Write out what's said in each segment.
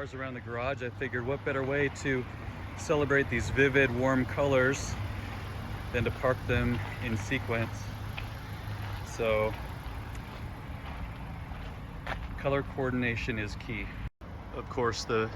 cars around the garage, I figured what better way to celebrate these vivid, warm colors than to park them in sequence. So color coordination is key. Of course, the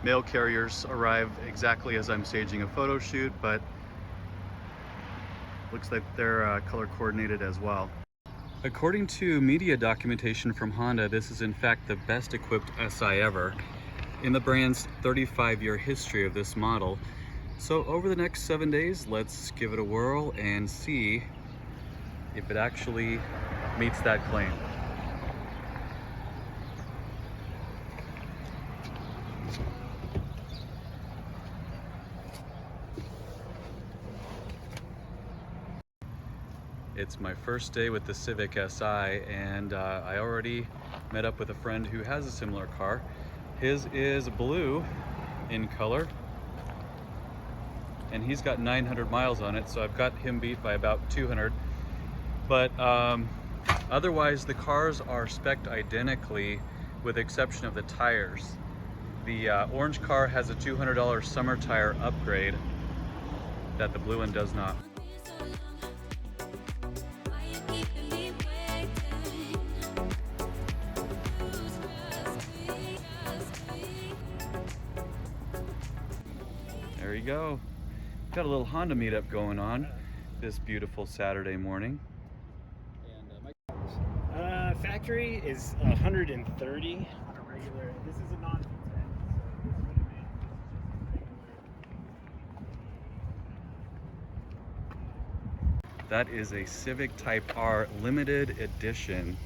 mail carriers arrive exactly as I'm staging a photo shoot, but looks like they're color coordinated as well. According to media documentation from Honda, this is in fact the best equipped SI ever in the brand's 35-year history of this model. So over the next 7 days, let's give it a whirl and see if it actually meets that claim. It's my first day with the Civic Si, and I already met up with a friend who has a similar car. His is blue in color, and he's got 900 miles on it, so I've got him beat by about 200. But otherwise, the cars are spec'd identically with the exception of the tires. The orange car has a $200 summer tire upgrade that the blue one does not. There you go. Got a little Honda meetup going on this beautiful Saturday morning. And factory is 130 on a regular. This is a non-10, That is a Civic Type R limited edition.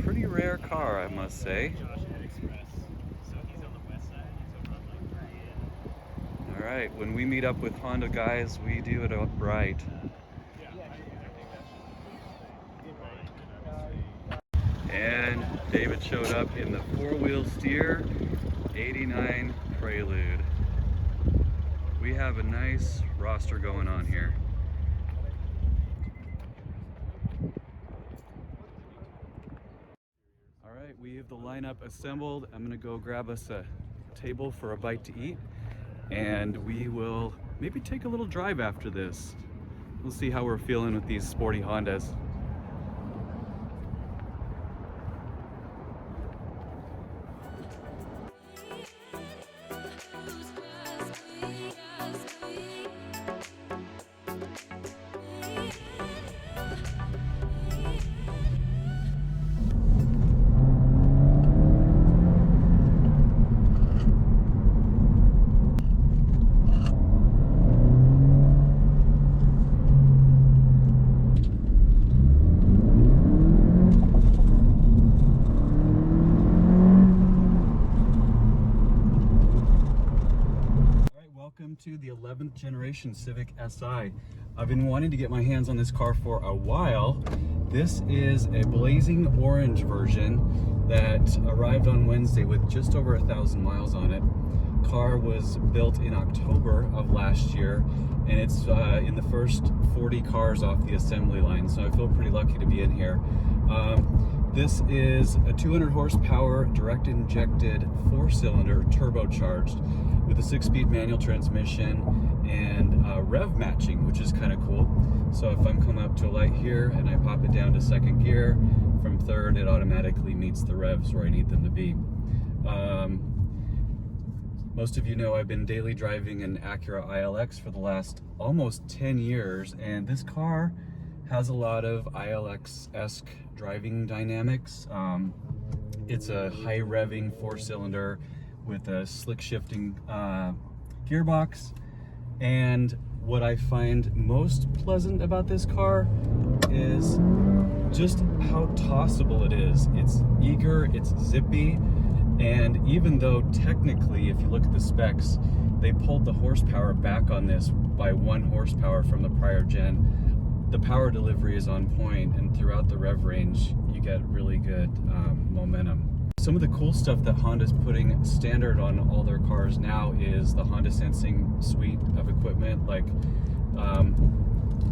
Pretty rare car, I must say. All right, when we meet up with Honda guys, we do it up right. And David showed up in the four-wheel steer 89 Prelude. We have a nice roster going on here. All right, we have the lineup assembled. I'm gonna go grab us a table for a bite to eat, and we will maybe take a little drive after this. We'll see how we're feeling with these sporty Hondas. To the 11th generation Civic Si. I've been wanting to get my hands on this car for a while. This is a blazing orange version that arrived on Wednesday with just over 1,000 miles on it. Car was built in October of last year, and it's in the first 40 cars off the assembly line, so I feel pretty lucky to be in here. This is a 200 horsepower direct injected 4-cylinder turbocharged with a 6-speed manual transmission and rev matching, which is kind of cool. So if I'm coming up to a light here and I pop it down to second gear, from third it automatically meets the revs where I need them to be. Most of you know I've been daily driving an Acura ILX for the last almost 10 years, and this car has a lot of ILX-esque driving dynamics. It's a high revving 4-cylinder with a slick shifting gearbox, and what I find most pleasant about this car is just how tossable it is. It's eager, it's zippy, and even though technically, if you look at the specs, they pulled the horsepower back on this by 1 horsepower from the prior gen, the power delivery is on point, and throughout the rev range you get really good momentum. Some of the cool stuff that Honda's putting standard on all their cars now is the Honda Sensing suite of equipment. Like,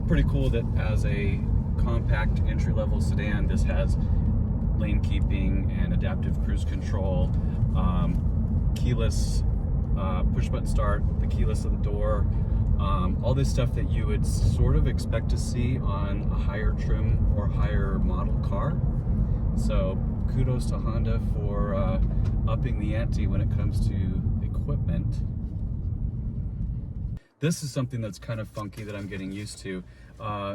pretty cool that as a compact entry-level sedan, this has lane keeping and adaptive cruise control. keyless push button start, the keyless of the door, all this stuff that you would sort of expect to see on a higher trim or higher model car. So kudos to Honda for upping the ante when it comes to equipment. This is something that's kind of funky that I'm getting used to.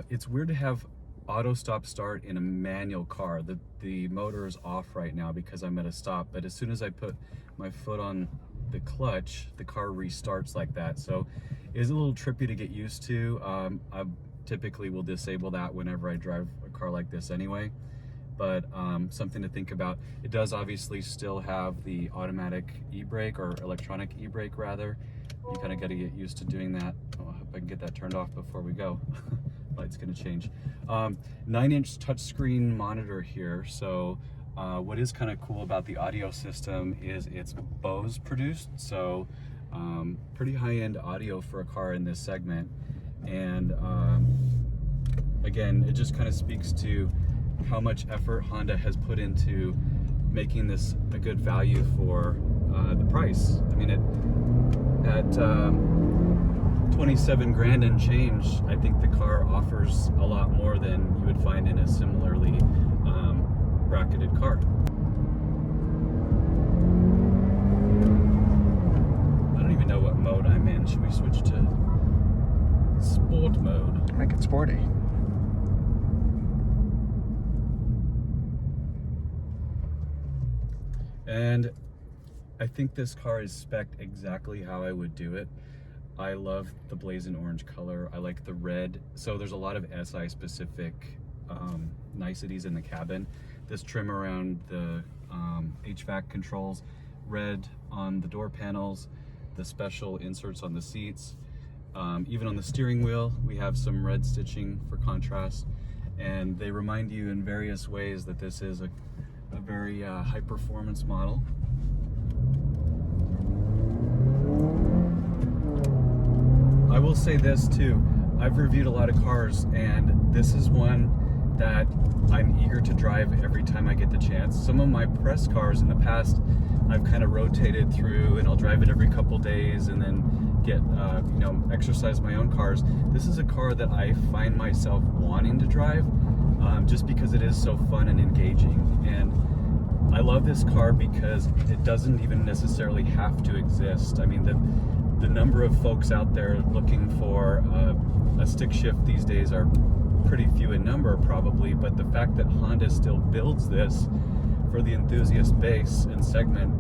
It's weird to have auto stop start in a manual car. The motor is off right now because I'm at a stop, but as soon as I put my foot on the clutch, the car restarts like that. So it's a little trippy to get used to. I typically will disable that whenever I drive a car like this anyway, but something to think about. It does obviously still have the automatic e-brake, or electronic e-brake rather. You kind of got to get used to doing that. Oh, I hope I can get that turned off before we go. Light's going to change. 9-inch touchscreen monitor here. So what is kind of cool about the audio system is it's Bose produced. So pretty high-end audio for a car in this segment. And again, it just kind of speaks to how much effort Honda has put into making this a good value for the price. I mean, at 27 grand and change, I think the car offers a lot more than you would find in a similarly bracketed car. I don't even know what mode I'm in. Should we switch to sport mode? Make it sporty. And I think this car is spec'd exactly how I would do it. I love the blazing orange color. I like the red. So there's a lot of SI specific niceties in the cabin. This trim around the HVAC controls, red on the door panels, the special inserts on the seats. Even on the steering wheel, we have some red stitching for contrast. And they remind you in various ways that this is a very high performance model. I will say this too, I've reviewed a lot of cars, and this is one that I'm eager to drive every time I get the chance. Some of my press cars in the past, I've kind of rotated through, and I'll drive it every couple days and then get, exercise my own cars. This is a car that I find myself wanting to drive just because it is so fun and engaging. And I love this car because it doesn't even necessarily have to exist. I mean, the number of folks out there looking for a stick shift these days are pretty few in number probably, but the fact that Honda still builds this for the enthusiast base and segment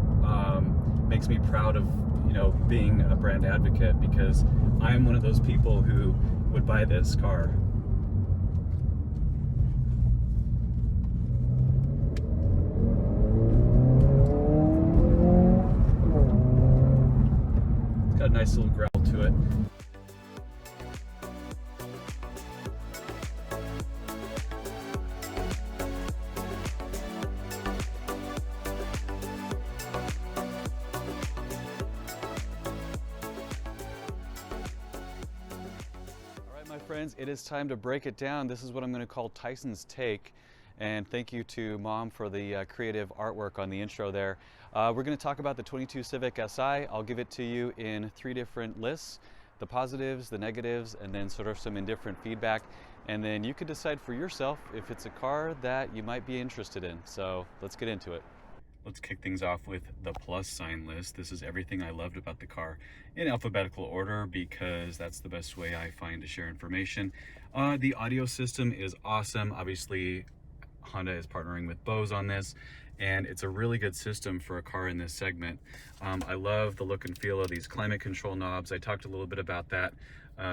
makes me proud of being a brand advocate, because I'm one of those people who would buy this car. Got a nice little growl to it. All right, my friends, it is time to break it down. This is what I'm going to call Tyson's take. And thank you to Mom for the creative artwork on the intro there. We're going to talk about the 22 Civic Si. I'll give it to you in 3 different lists: the positives, the negatives, and then sort of some indifferent feedback. And then you can decide for yourself if it's a car that you might be interested in. So let's get into it. Let's kick things off with the plus sign list. This is everything I loved about the car in alphabetical order, because that's the best way I find to share information. The audio system is awesome. Obviously, Honda is partnering with Bose on this, and it's a really good system for a car in this segment. I love the look and feel of these climate control knobs. I talked a little bit about that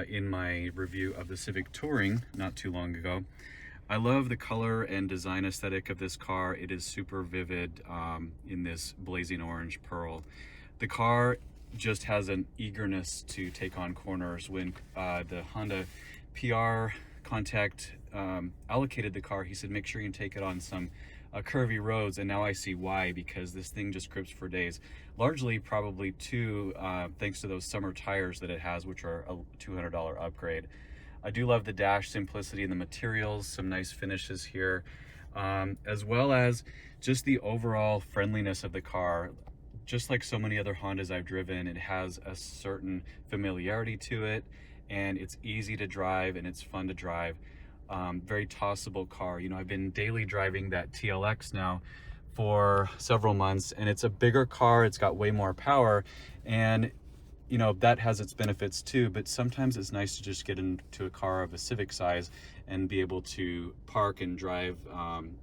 in my review of the Civic Touring not too long ago. I love the color and design aesthetic of this car. It is super vivid in this blazing orange pearl. The car just has an eagerness to take on corners. When the Honda PR contact allocated the car, he said, make sure you take it on some curvy roads, and now I see why, because this thing just grips for days. Largely probably thanks to those summer tires that it has, which are a $200 upgrade. I do love the dash simplicity and the materials, some nice finishes here, as well as just the overall friendliness of the car. just like so many other Hondas I've driven, it has a certain familiarity to it, and it's easy to drive and it's fun to drive. Very tossable car. You know, I've been daily driving that TLX now for several months, and it's a bigger car, it's got way more power, and you know, that has its benefits too, but sometimes it's nice to just get into a car of a Civic size and be able to park and drive,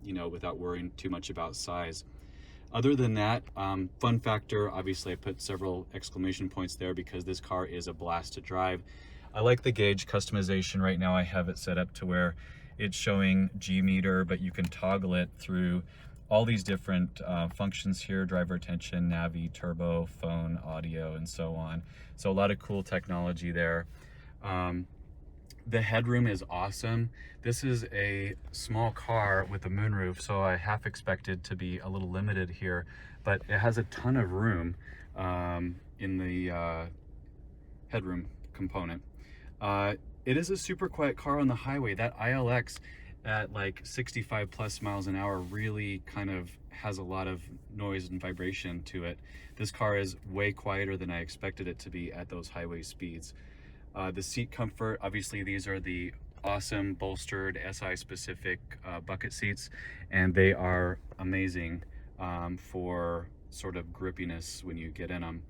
you know, without worrying too much about size. Other than that, fun factor, obviously I put several exclamation points there because this car is a blast to drive. I like the gauge customization. Right now I have it set up to where it's showing G meter, but you can toggle it through all these different functions here: driver attention, navi, turbo, phone, audio, and so on. So a lot of cool technology there. The headroom is awesome. This is a small car with a moonroof, so I half expected to be a little limited here, but it has a ton of room in the headroom component. It is a super quiet car on the highway. That ILX at like 65 plus miles an hour really kind of has a lot of noise and vibration to it. This car is way quieter than I expected it to be at those highway speeds. The seat comfort, obviously these are the awesome bolstered SI specific bucket seats, and they are amazing for sort of grippiness when you get in them.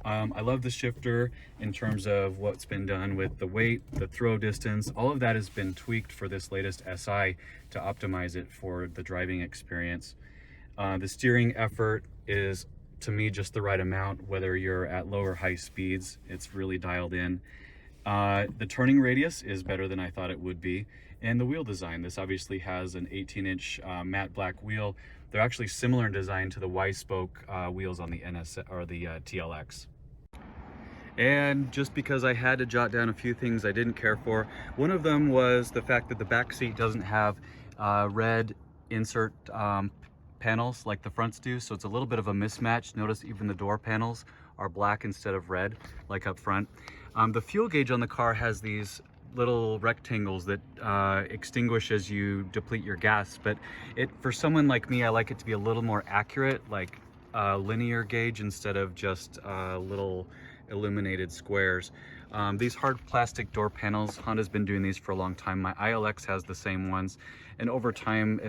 I love the shifter in terms of what's been done with the weight, the throw distance. All of that has been tweaked for this latest SI to optimize it for the driving experience. The steering effort is, to me, just the right amount, whether you're at low or high speeds. It's really dialed in. The turning radius is better than I thought it would be. And the wheel design, this obviously has an 18-inch matte black wheel. They're actually similar in design to the Y-spoke wheels on the TLX. And just because I had to jot down a few things I didn't care for, one of them was the fact that the back seat doesn't have red insert panels like the fronts do, so it's a little bit of a mismatch. Notice even the door panels are black instead of red, like up front. The fuel gauge on the car has these little rectangles that extinguish as you deplete your gas, but for someone like me, I like it to be a little more accurate, like a linear gauge instead of just little illuminated squares. These hard plastic door panels, Honda's been doing these for a long time. My ILX has the same ones, and over time,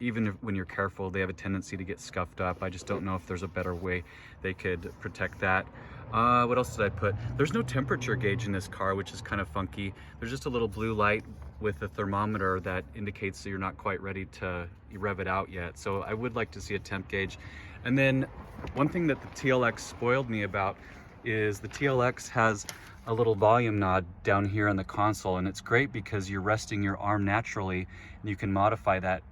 even when you're careful, they have a tendency to get scuffed up. I just don't know if there's a better way they could protect that. What else did I put? There's no temperature gauge in this car, which is kind of funky. There's just a little blue light with a thermometer that indicates that you're not quite ready to rev it out yet. So I would like to see a temp gauge. And then one thing that the TLX spoiled me about is the TLX has a little volume knob down here on the console, and it's great because you're resting your arm naturally and you can modify that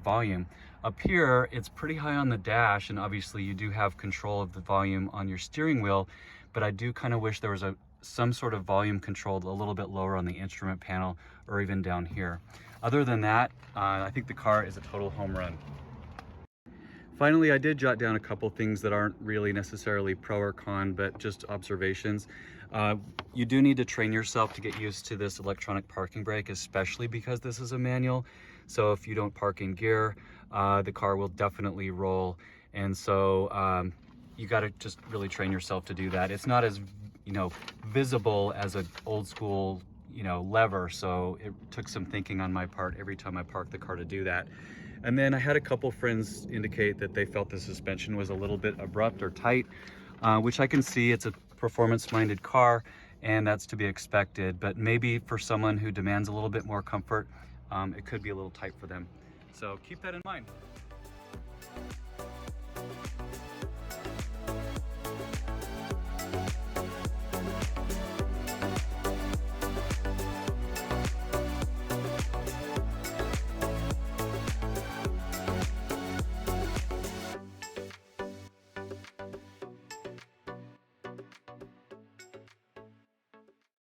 volume. Up here, it's pretty high on the dash, and obviously you do have control of the volume on your steering wheel, but I do kind of wish there was some sort of volume control a little bit lower on the instrument panel or even down here. Other than that, I think the car is a total home run. Finally, I did jot down a couple things that aren't really necessarily pro or con, but just observations. You do need to train yourself to get used to this electronic parking brake, especially because this is a manual. So if you don't park in gear, the car will definitely roll. And so you got to just really train yourself to do that. It's not as, visible as an old school, lever. So it took some thinking on my part every time I parked the car to do that. And then I had a couple friends indicate that they felt the suspension was a little bit abrupt or tight, which I can see. It's a performance-minded car, and that's to be expected. But maybe for someone who demands a little bit more comfort, it could be a little tight for them. So keep that in mind.